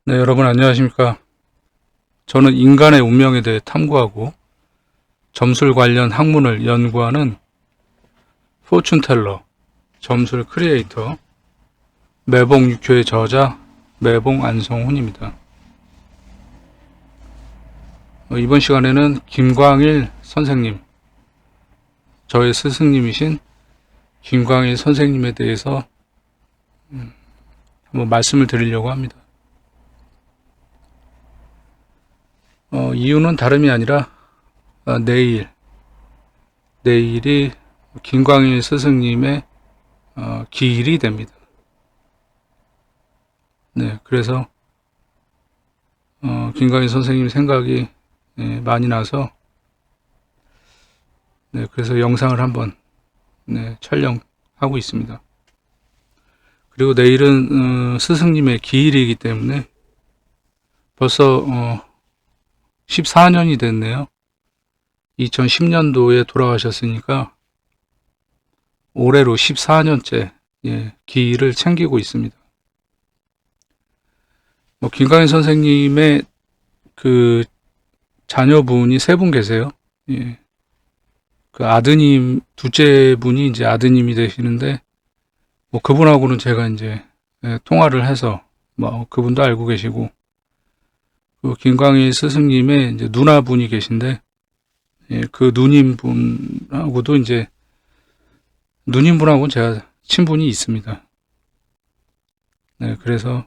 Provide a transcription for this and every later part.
네, 여러분 안녕하십니까. 저는 인간의 운명에 대해 탐구하고 점술 관련 학문을 연구하는 포춘텔러, 점술 크리에이터, 매봉 육효의 저자, 매봉 안성훈입니다. 이번 시간에는 김광일 선생님, 저의 스승님이신 김광일 선생님에 대해서 한번 말씀을 드리려고 합니다. 이유는 다름이 아니라 내일이 김광일 스승님의 기일이 됩니다. 네, 그래서 김광일 선생님 생각이 많이 나서 그래서 영상을 한번 촬영하고 있습니다. 그리고 내일은 스승님의 기일이기 때문에 벌써 14년이 됐네요. 2010년도에 돌아가셨으니까 올해로 14년째 기일을 챙기고 있습니다. 김광일 선생님의 그 자녀분이 세 분 계세요. 그 아드님, 둘째 분이 이제 아드님이 되시는데, 그분하고는 제가 이제 통화를 해서, 그분도 알고 계시고, 그 김광일 스승님의 이제 누나분이 계신데, 그 누님분하고도 이제, 누님분하고는 제가 친분이 있습니다. 네, 그래서,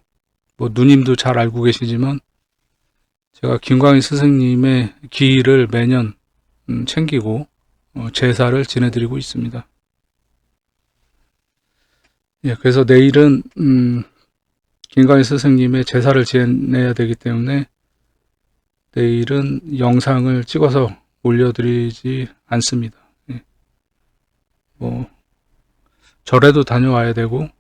누님도 잘 알고 계시지만, 제가 김광일 스승님의 기일을 매년 챙기고 제사를 지내드리고 있습니다. 그래서 내일은 김광일 스승님의 제사를 지내야 되기 때문에 내일은 영상을 찍어서 올려드리지 않습니다. 절에도 다녀와야 되고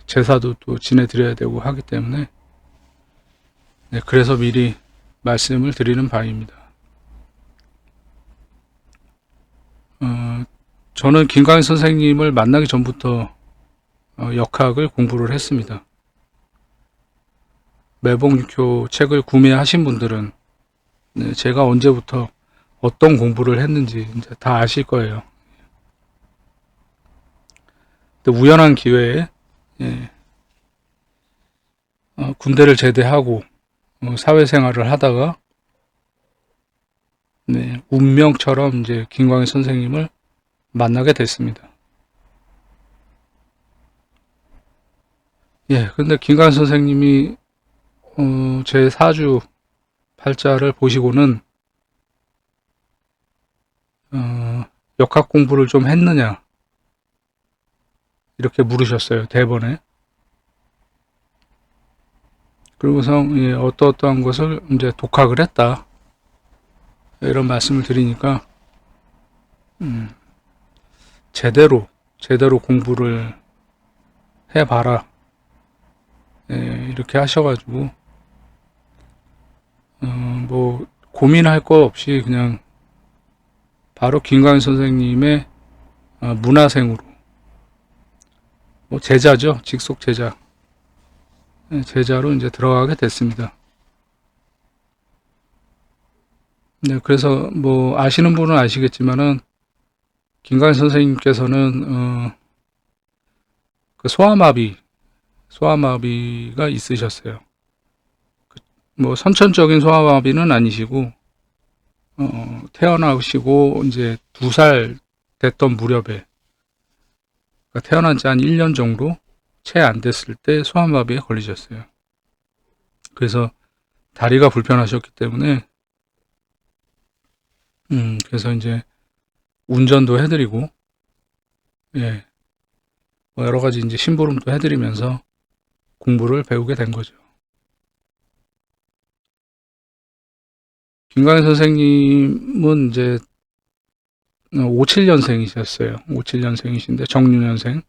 제사도 또 지내드려야 되고 하기 때문에 그래서 미리 말씀을 드리는 바입니다. 저는 김광일 선생님을 만나기 전부터 역학을 공부를 했습니다. 매봉육효 책을 구매하신 분들은 제가 언제부터 어떤 공부를 했는지 이제 다 아실 거예요. 우연한 기회에 군대를 제대하고 사회생활을 하다가 운명처럼 이제 김광일 선생님을 만나게 됐습니다. 근데 김광일 선생님이 제 사주 팔자를 보시고는 역학 공부를 좀 했느냐 이렇게 물으셨어요. 대번에. 그리고서 어떠한 것을 이제 독학을 했다 이런 말씀을 드리니까 제대로 공부를 해봐라 이렇게 하셔가지고 고민할 거 없이 그냥 바로 김광일 선생님의 문화생으로 제자죠. 직속 제자. 제자로 이제 들어가게 됐습니다. 그래서 아시는 분은 아시겠지만은 김광일 선생님께서는 그 소아마비가 있으셨어요. 선천적인 소아마비는 아니시고 태어나시고 이제 2살 됐던 무렵에 태어난 지 한 1년 정도 채 안 됐을 때 소아마비에 걸리셨어요. 그래서 다리가 불편하셨기 때문에 그래서 이제 운전도 해드리고 여러 가지 이제 심부름도 해드리면서 공부를 배우게 된 거죠. 김광일 선생님은 이제 57년생이셨어요. 57년생이신데 정유년생.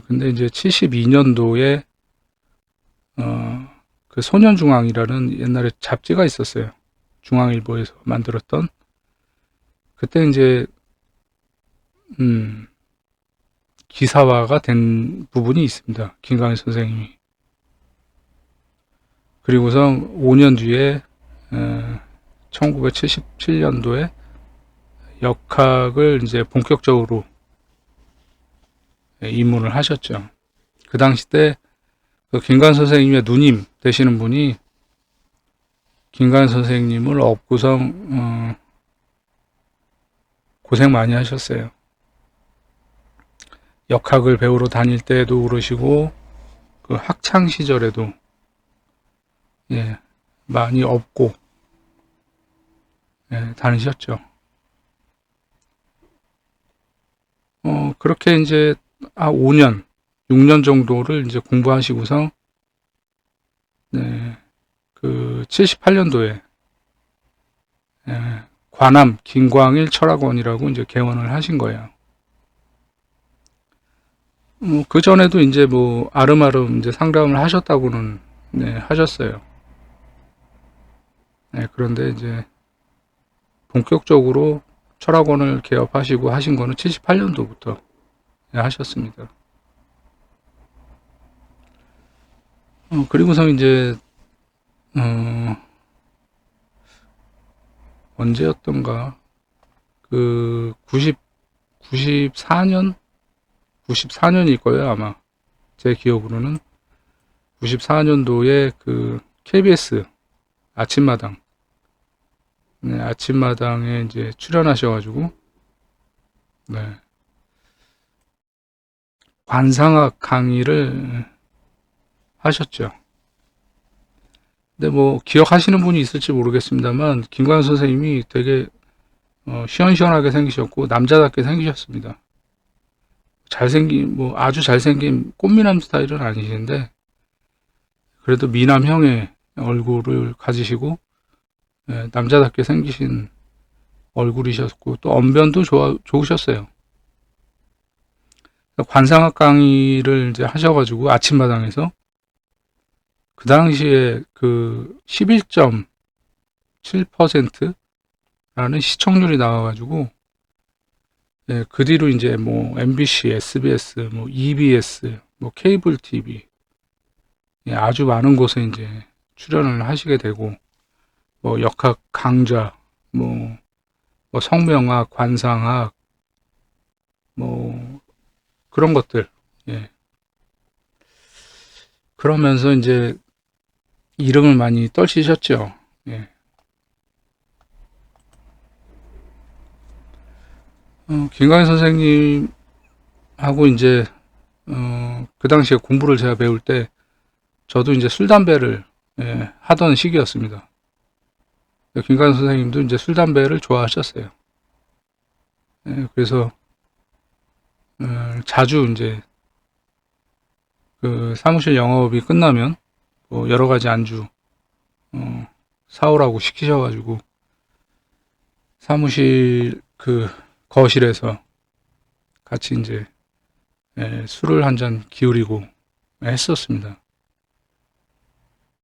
근데 이제 72년도에 그 소년중앙이라는 옛날에 잡지가 있었어요. 중앙일보에서 만들었던. 그때 이제 기사화가 된 부분이 있습니다. 김광일 선생님이. 그리고서 5년 뒤에 1977년도에 역학을 이제 본격적으로 입문을 하셨죠. 그 당시 때 그 김관 선생님의 누님 되시는 분이 김관 선생님을 업고서 고생 많이 하셨어요. 역학을 배우러 다닐 때도 그러시고 그 학창 시절에도 많이 업고 다니셨죠. 그렇게 이제 5년, 6년 정도를 이제 공부하시고서 그 78년도에 관암 김광일 철학원이라고 이제 개원을 하신 거예요. 그 전에도 이제 뭐 아름아름 이제 상담을 하셨다고는 하셨어요. 그런데 이제 본격적으로 철학원을 개업하시고 하신 거는 78년도부터 하셨습니다. 그리고서 이제 언제였던가 그 94년일 거예요 아마 제 기억으로는 94년도에 그 KBS 아침마당 아침마당에 이제 출연하셔가지고 관상학 강의를 하셨죠. 근데 뭐 기억하시는 분이 있을지 모르겠습니다만 김광현 선생님이 되게 시원시원하게 생기셨고 남자답게 생기셨습니다. 잘생긴 뭐 아주 잘생긴 꽃미남 스타일은 아니신데 그래도 미남형의 얼굴을 가지시고 남자답게 생기신 얼굴이셨고 또 언변도 좋으셨어요. 관상학 강의를 이제 하셔가지고 아침마당에서 그 당시에 그 11.7%라는 시청률이 나와가지고 그 뒤로 이제 뭐 MBC, SBS, 뭐 EBS, 뭐 케이블 TV 아주 많은 곳에 이제 출연을 하시게 되고 뭐 역학 강좌, 뭐 성명학, 관상학, 뭐 그런 것들 그러면서 이제 이름을 많이 떨치셨죠. 김광현 선생님하고 이제 그 당시에 공부를 제가 배울 때 저도 이제 술 담배를 하던 시기였습니다. 김광현 선생님도 이제 술 담배를 좋아하셨어요. 그래서 자주 이제 그 사무실 영업이 끝나면 뭐 여러 가지 안주 사오라고 시키셔가지고 사무실 그 거실에서 같이 이제 술을 한 잔 기울이고 했었습니다.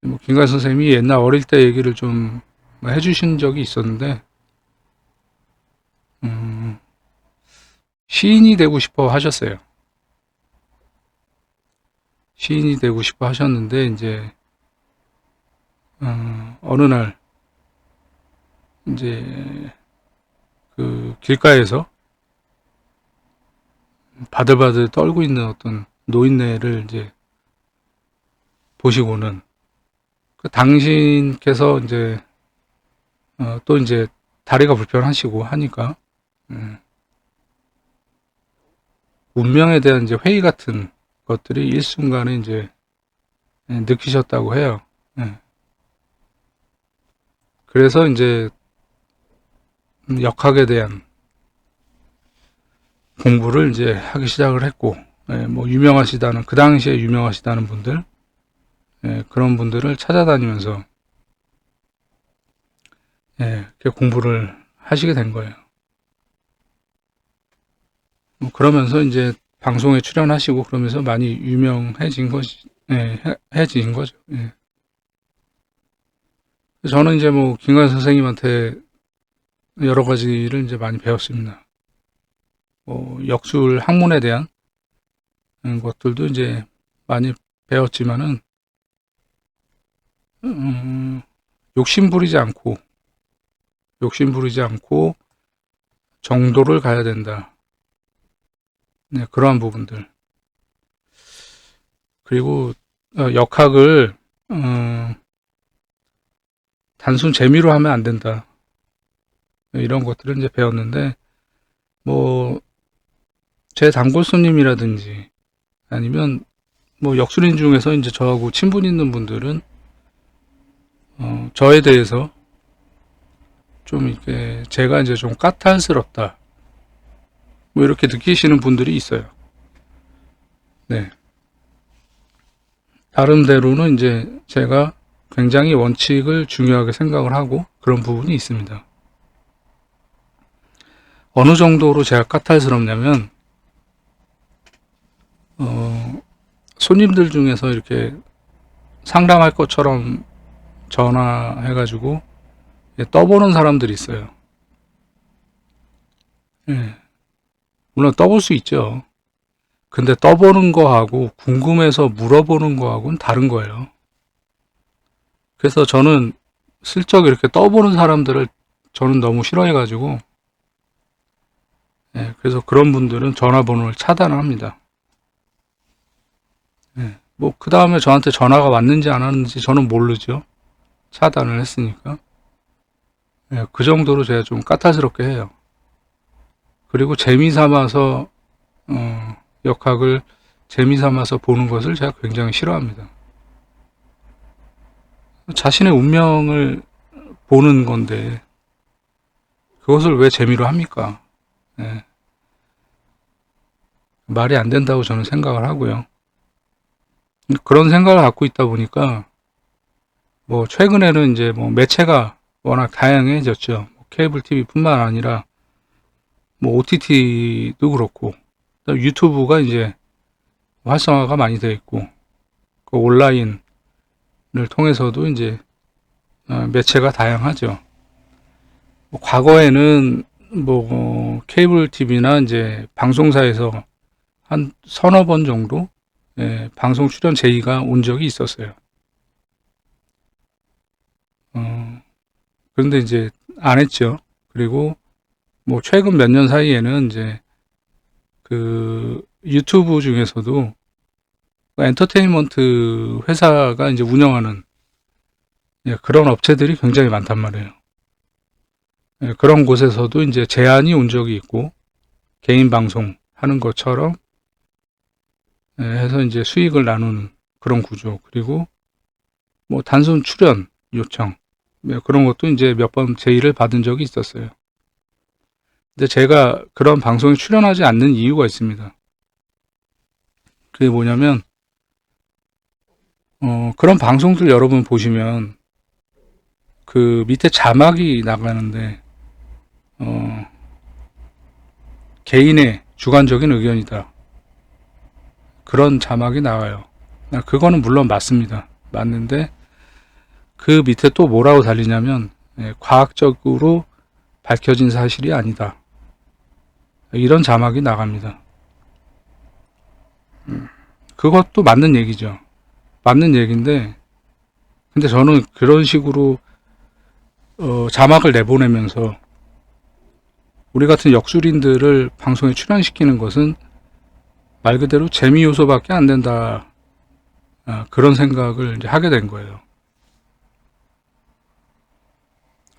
뭐 김관 선생님이 옛날 어릴 때 얘기를 좀 해주신 적이 있었는데 시인이 되고 싶어 하셨어요. 시인이 되고 싶어 하셨는데 이제 어느 날 이제 그 길가에서 바들바들 떨고 있는 어떤 노인네를 이제 보시고는 그 당신께서 이제 또 이제 다리가 불편하시고 하니까 운명에 대한 이제 회의 같은 것들이 일순간에 이제 느끼셨다고 해요. 그래서 이제 역학에 대한 공부를 이제 하기 시작을 했고, 뭐 유명하시다는 그 당시에 유명하시다는 분들 그런 분들을 찾아다니면서 이렇게 공부를 하시게 된 거예요. 뭐 그러면서 이제 방송에 출연하시고 그러면서 많이 유명해진 것이 해진 거죠. 저는 이제 뭐 김관 선생님한테 여러 가지를 이제 많이 배웠습니다. 뭐 역술 학문에 대한 것들도 이제 많이 배웠지만은 음, 욕심 부리지 않고, 욕심 부리지 않고 정도를 가야 된다. 네, 그러한 부분들. 그리고 역학을 단순 재미로 하면 안 된다. 이런 것들을 이제 배웠는데, 뭐 제 단골 손님이라든지 아니면 뭐 역술인 중에서 이제 저하고 친분 있는 분들은 저에 대해서 좀 이렇게 제가 이제 좀 까탈스럽다 뭐 이렇게 느끼시는 분들이 있어요. 네. 나름대로는 이제 제가 굉장히 원칙을 중요하게 생각을 하고 그런 부분이 있습니다. 어느 정도로 제가 까탈스럽냐면 손님들 중에서 이렇게 상담할 것처럼 전화해가지고 떠보는 사람들이 있어요. 예, 물론 떠볼 수 있죠. 근데 떠보는 거하고 궁금해서 물어보는 거하고는 다른 거예요. 그래서 저는 슬쩍 이렇게 떠보는 사람들을 저는 너무 싫어해가지고, 예, 그래서 그런 분들은 전화번호를 차단을 합니다. 예, 뭐, 그 다음에 저한테 전화가 왔는지 안 왔는지 저는 모르죠. 차단을 했으니까. 예, 그 정도로 제가 좀 까탈스럽게 해요. 그리고 재미 삼아서, 역학을 재미 삼아서 보는 것을 제가 굉장히 싫어합니다. 자신의 운명을 보는 건데, 그것을 왜 재미로 합니까? 예, 말이 안 된다고 저는 생각을 하고요. 그런 생각을 갖고 있다 보니까 뭐 최근에는 이제 뭐 매체가 워낙 다양해졌죠. 뭐 케이블 TV뿐만 아니라 뭐 OTT도 그렇고 유튜브가 이제 활성화가 많이 되어 있고 그 온라인을 통해서도 이제 매체가 다양하죠. 뭐 과거에는 뭐 케이블 TV나 이제 방송사에서 한 서너 번 정도 방송 출연 제의가 온 적이 있었어요. 어, 그런데 이제 안 했죠. 그리고 뭐 최근 몇 년 사이에는 이제 그 유튜브 중에서도 엔터테인먼트 회사가 이제 운영하는 그런 업체들이 굉장히 많단 말이에요. 그런 곳에서도 이제 제안이 온 적이 있고 개인 방송 하는 것처럼 해서 이제 수익을 나누는 그런 구조. 그리고 뭐 단순 출연 요청 그런 것도 이제 몇 번 제의를 받은 적이 있었어요. 근데 제가 그런 방송에 출연하지 않는 이유가 있습니다. 그게 뭐냐면 그런 방송들 여러분 보시면 그 밑에 자막이 나가는데 어, 개인의 주관적인 의견이다. 그런 자막이 나와요. 그거는 물론 맞습니다. 맞는데 그 밑에 또 뭐라고 달리냐면 과학적으로 밝혀진 사실이 아니다. 이런 자막이 나갑니다. 그것도 맞는 얘기죠. 맞는 얘기인데 근데 저는 그런 식으로 자막을 내보내면서 우리 같은 역술인들을 방송에 출연시키는 것은 말 그대로 재미 요소밖에 안 된다. 그런 생각을 이제 하게 된 거예요.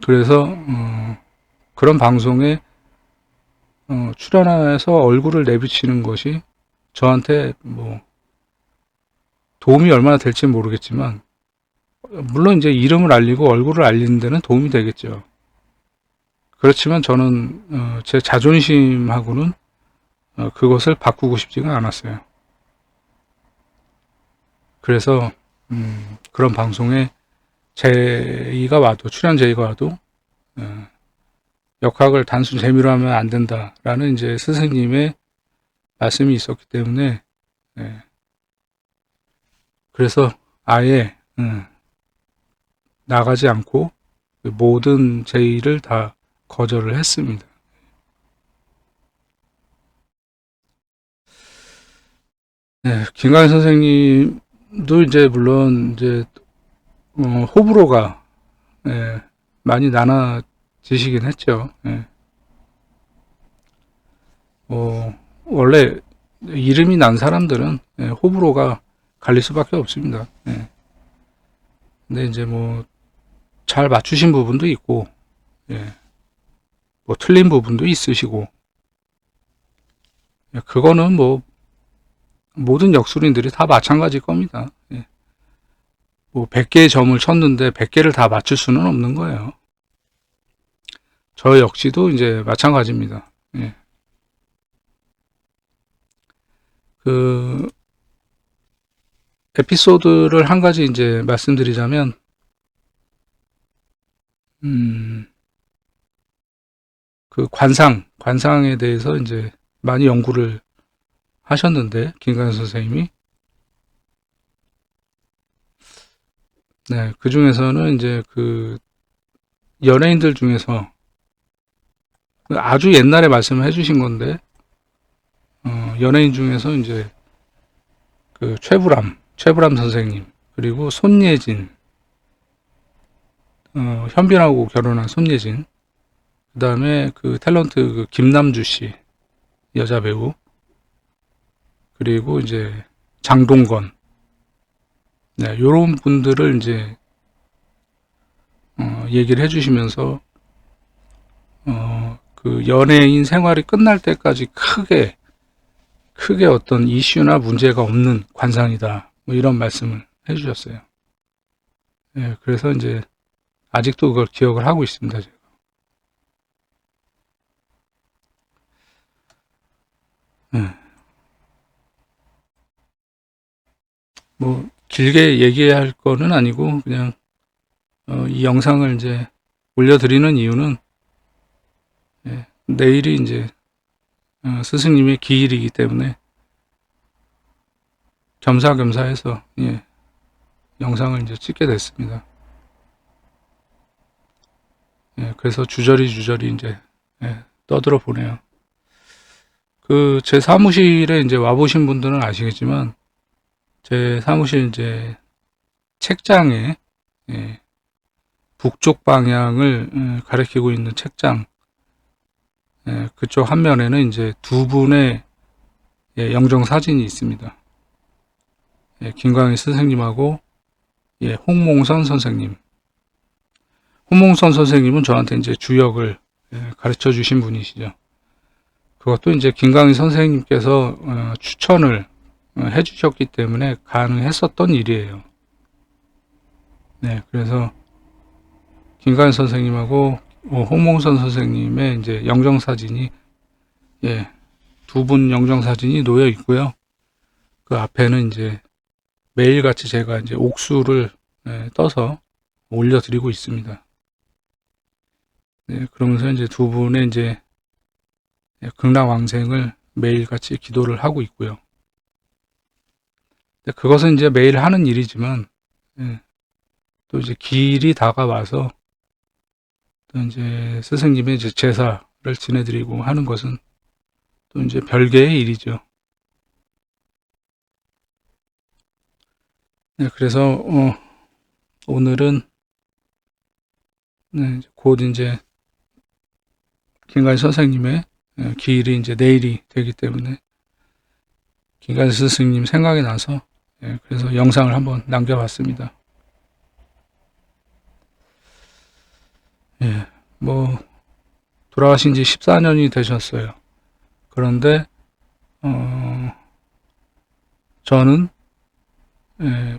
그래서 그런 방송에 출연해서 얼굴을 내비치는 것이 저한테 뭐 도움이 얼마나 될지 모르겠지만 물론 이제 이름을 알리고 얼굴을 알리는 데는 도움이 되겠죠. 그렇지만 저는 제 자존심하고는 그것을 바꾸고 싶지가 않았어요. 그래서 그런 방송에 제의가 와도 출연 제의가 와도 역학을 단순 재미로 하면 안 된다라는 이제 스승님의 말씀이 있었기 때문에 그래서 아예 나가지 않고 모든 제의를 다 거절을 했습니다. 네, 김강희 선생님도 이제 물론 이제 호불호가 예, 많이 나눠지시긴 했죠. 예. 원래 이름이 난 사람들은 예, 호불호가 갈릴 수밖에 없습니다. 예. 근데 이제 뭐 잘 맞추신 부분도 있고, 예, 뭐 틀린 부분도 있으시고, 예, 그거는 뭐 모든 역술인들이 다 마찬가지일 겁니다. 예. 뭐 100개의 점을 쳤는데 100개를 다 맞출 수는 없는 거예요. 저 역시도 이제 마찬가지입니다. 예. 그 에피소드를 한 가지 이제 말씀드리자면, 그 관상에 대해서 이제 많이 연구를 하셨는데, 김가연 선생님이. 네, 그 중에서는 이제 그 연예인들 중에서 아주 옛날에 말씀을 해주신 건데, 연예인 중에서 이제 그 최불암 선생님, 그리고 손예진, 현빈하고 결혼한 손예진, 그 다음에 그 탤런트 그 김남주 씨, 여자 배우, 그리고 이제 장동건, 네, 요런 분들을 이제, 얘기를 해주시면서, 그 연예인 생활이 끝날 때까지 크게 어떤 이슈나 문제가 없는 관상이다. 뭐 이런 말씀을 해주셨어요. 네, 그래서 이제 아직도 그걸 기억을 하고 있습니다. 제가. 네. 뭐 길게 얘기할 거는 아니고 그냥 이 영상을 이제 올려드리는 이유는 내일이 이제 스승님의 기일이기 때문에 겸사겸사해서 영상을 이제 찍게 됐습니다. 그래서 주저리 이제 떠들어 보네요. 그 제 사무실에 이제 와보신 분들은 아시겠지만 제 사무실 이제 책장에 북쪽 방향을 가리키고 있는 책장 그쪽 한 면에는 이제 두 분의 영정 사진이 있습니다. 김광희 선생님하고 홍몽선 선생님. 홍몽선 선생님은 저한테 이제 주역을 가르쳐 주신 분이시죠. 그것도 이제 김광희 선생님께서 추천을 해 주셨기 때문에 가능했었던 일이에요. 네, 그래서 김광희 선생님하고 홍몽선 선생님의 이제 영정사진이 두 분 영정사진이 놓여 있고요. 그 앞에는 이제 매일같이 제가 이제 옥수를 떠서 올려드리고 있습니다. 네, 그러면서 이제 두 분의 이제 극락왕생을 매일같이 기도를 하고 있고요. 그것은 이제 매일 하는 일이지만 또 이제 기일이 다가와서 또 이제 스승님의 이제 제사를 지내드리고 하는 것은 또 이제 별개의 일이죠. 네, 그래서 오늘은 곧 이제 김관희 선생님의 기일이 이제 내일이 되기 때문에 김관희 스승님 생각이 나서 그래서 영상을 한번 남겨봤습니다. 뭐 돌아가신 지 14년이 되셨어요. 그런데 저는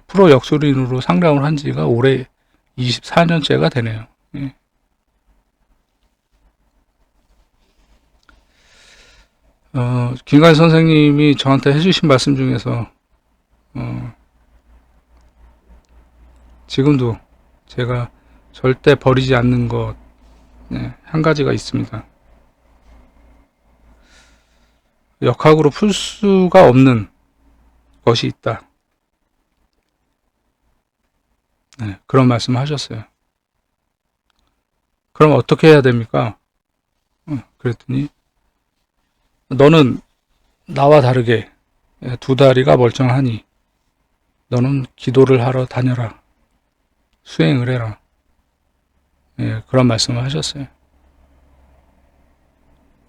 프로 역술인으로 상담을 한 지가 올해 24년째가 되네요. 김관희 선생님이 저한테 해주신 말씀 중에서 지금도 제가 절대 버리지 않는 것 한 가지가 있습니다. 역학으로 풀 수가 없는 것이 있다. 그런 말씀을 하셨어요. 그럼 어떻게 해야 됩니까? 그랬더니 너는 나와 다르게 두 다리가 멀쩡하니 너는 기도를 하러 다녀라. 수행을 해라. 예, 그런 말씀을 하셨어요.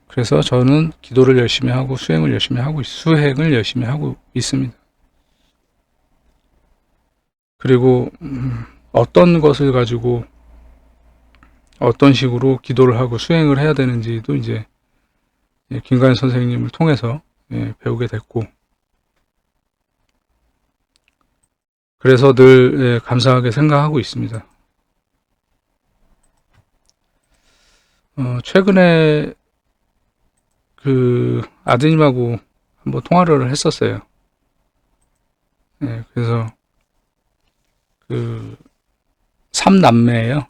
그래서 저는 기도를 열심히 하고 수행을 열심히 하고 있습니다. 그리고 어떤 것을 가지고 어떤 식으로 기도를 하고 수행을 해야 되는지도 이제 김관현 선생님을 통해서 배우게 됐고, 그래서 늘 감사하게 생각하고 있습니다. 최근에 그 아드님하고 한번 통화를 했었어요. 그래서 그 3남매예요.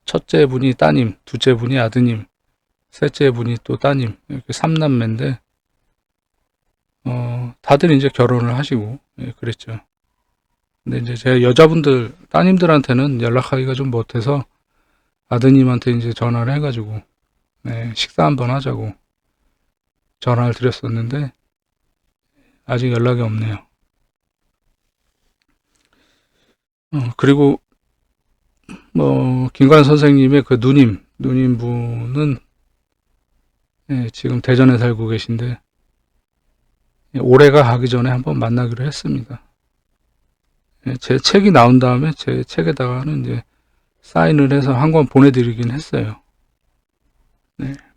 첫째 분이 따님, 둘째 분이 아드님, 셋째 분이 또 따님, 이렇게 3남매인데 다들 이제 결혼을 하시고 그랬죠. 근데 이제 제가 여자분들 따님들한테는 연락하기가 좀 못해서 아드님한테 이제 전화를 해가지고 식사 한번 하자고 전화를 드렸었는데 아직 연락이 없네요. 그리고 김관 선생님의 그 누님 분은 지금 대전에 살고 계신데 올해가 가기 전에 한번 만나기로 했습니다. 제 책이 나온 다음에 제 책에다가는 이제 사인을 해서 한 권 보내드리긴 했어요.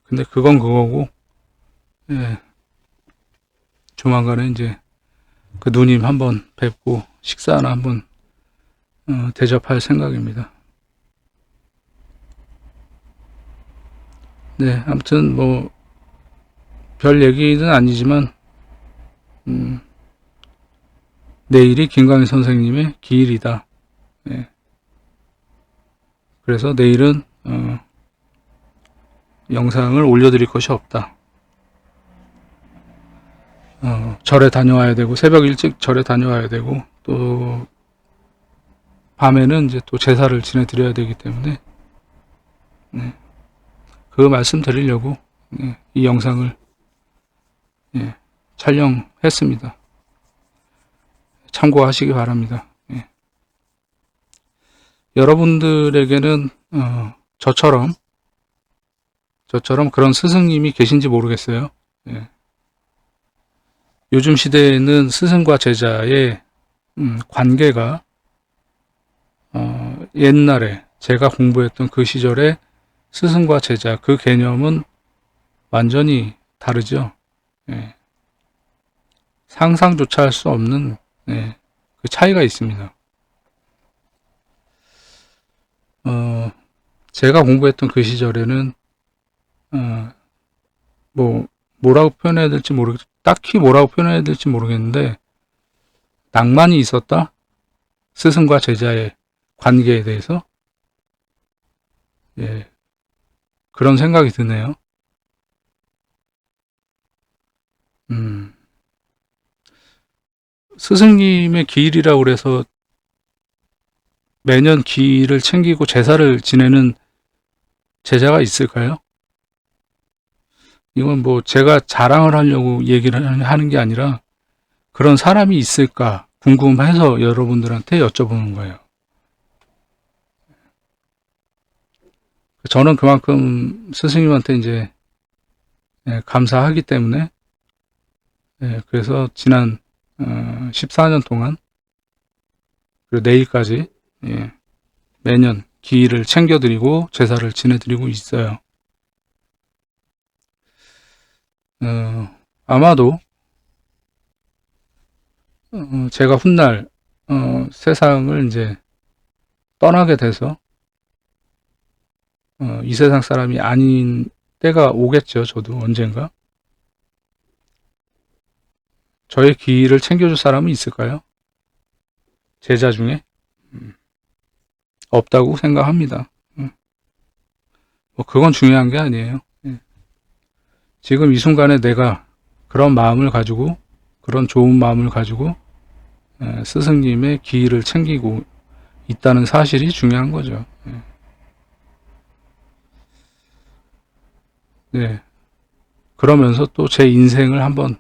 근데 그건 그거고, 조만간에 이제 그 누님 한번 뵙고 식사 하나 한번 대접할 생각입니다. 네, 아무튼 별 얘기는 아니지만 내일이 김광희 선생님의 기일이다. 그래서 내일은 영상을 올려드릴 것이 없다. 절에 다녀와야 되고 새벽 일찍 절에 다녀와야 되고 또 밤에는 이제 또 제사를 지내드려야 되기 때문에 그 말씀 드리려고 이 영상을 촬영했습니다. 참고하시기 바랍니다. 여러분들에게는 저처럼 그런 스승님이 계신지 모르겠어요. 요즘 시대에는 스승과 제자의 관계가 옛날에 제가 공부했던 그 시절에 스승과 제자 그 개념은 완전히 다르죠. 상상조차 할 수 없는 그 차이가 있습니다. 제가 공부했던 그 시절에는 뭐라고 표현해야 될지 딱히 뭐라고 표현해야 될지 모르겠는데 낭만이 있었다? 스승과 제자의 관계에 대해서 그런 생각이 드네요. 스승님의 기일이라고 그래서 매년 기일을 챙기고 제사를 지내는 제자가 있을까요? 이건 제가 자랑을 하려고 얘기를 하는 게 아니라 그런 사람이 있을까 궁금해서 여러분들한테 여쭤보는 거예요. 저는 그만큼 스승님한테 이제 감사하기 때문에 그래서 지난 14년 동안 그리고 내일까지 매년 기일을 챙겨드리고 제사를 지내드리고 있어요. 아마도 제가 훗날 세상을 이제 떠나게 돼서 이 세상 사람이 아닌 때가 오겠죠. 저도 언젠가. 저의 기일을 챙겨줄 사람은 있을까요? 제자 중에? 없다고 생각합니다. 그건 중요한 게 아니에요. 지금 이 순간에 내가 그런 마음을 가지고 그런 좋은 마음을 가지고 스승님의 기일을 챙기고 있다는 사실이 중요한 거죠. 네. 그러면서 또 제 인생을 한번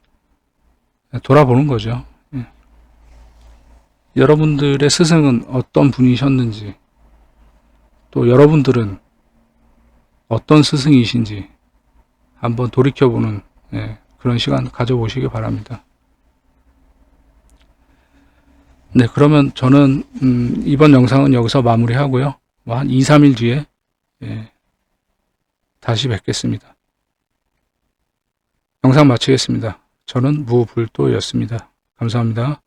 돌아보는 거죠. 여러분들의 스승은 어떤 분이셨는지 또 여러분들은 어떤 스승이신지 한번 돌이켜보는 그런 시간 가져보시기 바랍니다. 네, 그러면 저는 이번 영상은 여기서 마무리하고요. 뭐 한 2, 3일 뒤에 다시 뵙겠습니다. 영상 마치겠습니다. 저는 무불도였습니다. 감사합니다.